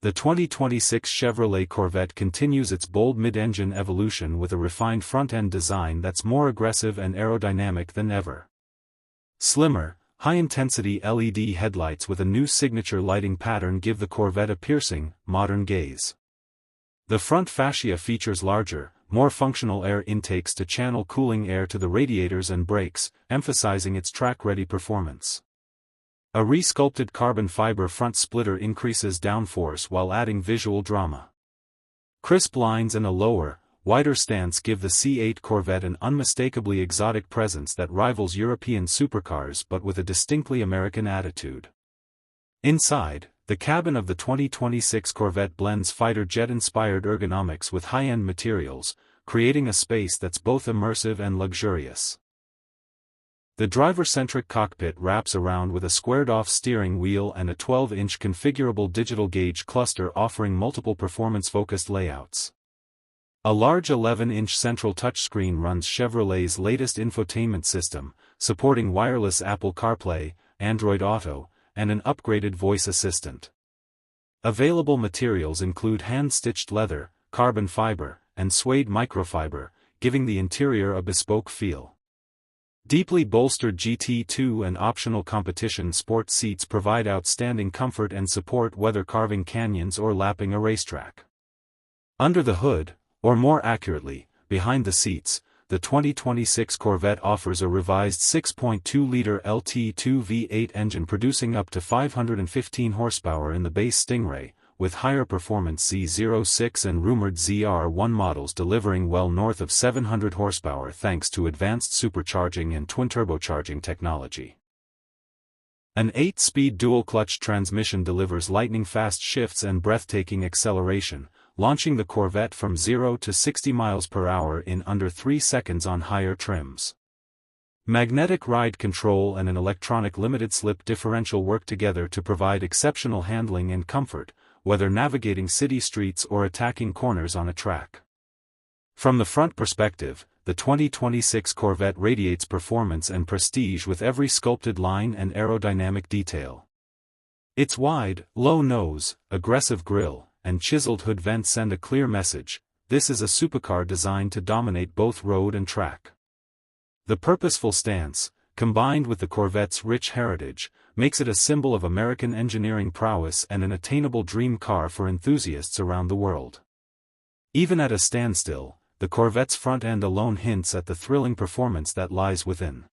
The 2026 Chevrolet Corvette continues its bold mid-engine evolution with a refined front-end design that's more aggressive and aerodynamic than ever. Slimmer, high-intensity LED headlights with a new signature lighting pattern give the Corvette a piercing, modern gaze. The front fascia features larger, more functional air intakes to channel cooling air to the radiators and brakes, emphasizing its track-ready performance. A re-sculpted carbon fiber front splitter increases downforce while adding visual drama. Crisp lines and a lower, wider stance give the C8 Corvette an unmistakably exotic presence that rivals European supercars but with a distinctly American attitude. Inside, the cabin of the 2026 Corvette blends fighter jet-inspired ergonomics with high-end materials, creating a space that's both immersive and luxurious. The driver-centric cockpit wraps around with a squared-off steering wheel and a 12-inch configurable digital gauge cluster offering multiple performance-focused layouts. A large 11-inch central touchscreen runs Chevrolet's latest infotainment system, supporting wireless Apple CarPlay, Android Auto, and an upgraded voice assistant. Available materials include hand-stitched leather, carbon fiber, and suede microfiber, giving the interior a bespoke feel. Deeply bolstered GT2 and optional competition sport seats provide outstanding comfort and support whether carving canyons or lapping a racetrack. Under the hood, or more accurately, behind the seats, the 2026 Corvette offers a revised 6.2-liter LT2 V8 engine producing up to 515 horsepower in the base Stingray, with higher performance Z06 and rumored ZR1 models delivering well north of 700 horsepower thanks to advanced supercharging and twin-turbocharging technology. An 8-speed dual-clutch transmission delivers lightning-fast shifts and breathtaking acceleration, launching the Corvette from 0 to 60 miles per hour in under 3 seconds on higher trims. Magnetic ride control and an electronic limited-slip differential work together to provide exceptional handling and comfort, whether navigating city streets or attacking corners on a track. From the front perspective, the 2026 Corvette radiates performance and prestige with every sculpted line and aerodynamic detail. Its wide, low nose, aggressive grille, and chiseled hood vents send a clear message: this is a supercar designed to dominate both road and track. The purposeful stance, combined with the Corvette's rich heritage, makes it a symbol of American engineering prowess and an attainable dream car for enthusiasts around the world. Even at a standstill, the Corvette's front end alone hints at the thrilling performance that lies within.